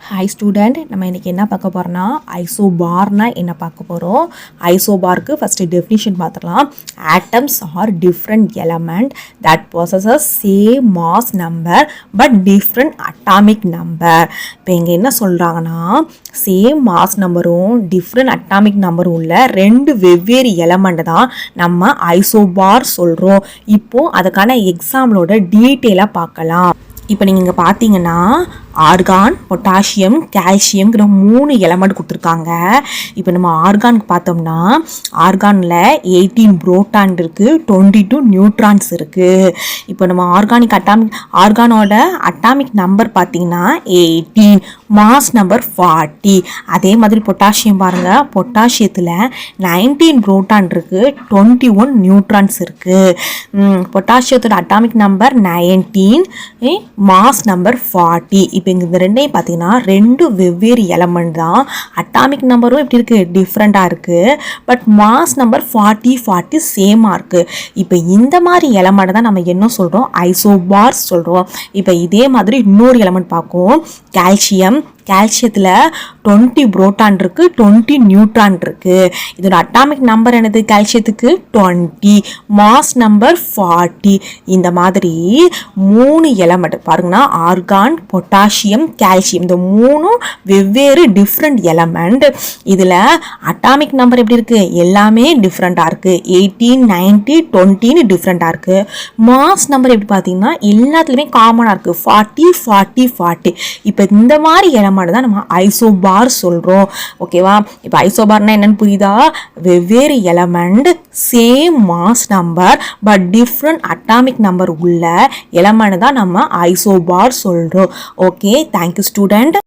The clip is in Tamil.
ஹாய் ஸ்டூடெண்ட், நம்ம இன்றைக்கி என்ன பார்க்க போகிறோன்னா ஐசோபார்னா என்ன பார்க்க போகிறோம். ஐசோபாருக்கு ஃபஸ்ட்டு டெஃபினிஷன் பார்த்துக்கலாம். Atoms are different element that possesses same mass number but different atomic number. இப்போ இங்கே என்ன சொல்கிறாங்கன்னா, சேம் மாஸ் நம்பரும் டிஃப்ரெண்ட் அட்டாமிக் நம்பரும் உள்ள ரெண்டு வெவ்வேறு எலமெண்ட் தான் நம்ம ஐசோபார் சொல்கிறோம். இப்போது அதுக்கான எக்ஸாம்பிளோட டீட்டெயிலாக பார்க்கலாம். இப்போ நீங்கள் இங்கே பார்த்தீங்கன்னா ஆர்கான், பொட்டாசியம், கால்சியம்ங்கிற 3 எலமெண்ட் கொடுத்துருக்காங்க. இப்போ நம்ம ஆர்கானுக்கு பார்த்தோம்னா ஆர்கானில் 18 புரோட்டான் இருக்குது, 22 நியூட்ரான்ஸ் இருக்குது. இப்போ நம்ம ஆர்கானோட அட்டாமிக் நம்பர் பார்த்தீங்கன்னா 18, மாஸ் நம்பர் 40. அதே மாதிரி பொட்டாசியம் பாருங்கள், பொட்டாசியத்தில் 19 புரோட்டான் இருக்குது, 21 நியூட்ரான்ஸ் இருக்குது. பொட்டாசியத்தோட அட்டாமிக் நம்பர் 19, மாஸ் நம்பர் 40. இப்போ இந்த ரெண்டையும் பார்த்தீங்கன்னா ரெண்டு வெவ்வேறு எலமெண்ட் தான். அட்டாமிக் நம்பரும் எப்படி இருக்குது, டிஃப்ரெண்ட்டாக இருக்குது. பட் மாஸ் நம்பர் 40 சேமாக இருக்குது. இப்போ இந்த மாதிரி எலமெண்ட் தான் நம்ம என்ன சொல்கிறோம், ஐசோபார் சொல்கிறோம். இப்போ இதே மாதிரி இன்னொரு எலமெண்ட் பார்க்கும், கால்சியம். கால்சியத்தில் 20 புரோட்டான் இருக்குது, 20 நியூட்ரான் இருக்குது. இதோட அட்டாமிக் நம்பர் என்னது, கால்சியத்துக்கு 20, மாஸ் நம்பர் 40. இந்த மாதிரி 3 எலமெண்ட் பாருங்கன்னா ஆர்கான், பொட்டாசியம், கால்சியம், இந்த 3 வெவ்வேறு டிஃப்ரெண்ட் எலமெண்ட். இதில் அட்டாமிக் நம்பர் எப்படி இருக்குது, எல்லாமே டிஃப்ரெண்ட்டாக இருக்குது. 18, 19, 20 டிஃப்ரெண்ட்டாக இருக்குது. மாஸ் நம்பர் எப்படி பார்த்தீங்கன்னா எல்லாத்துலேயுமே காமனாக இருக்குது, 40. இப்போ இந்த மாதிரி எலமெண்ட் தான் நம்ம ஐசோபார் சொல்கிறோம். ஓகேவா? இப்போ ஐசோபார்னா என்னன்னு புரியுதா? வெவ்வேறு element, same mass number but different atomic number உள்ள எலமெண்ட் தான் நம்ம ஐசோபார் சொல்கிறோம். Okay, thank you student.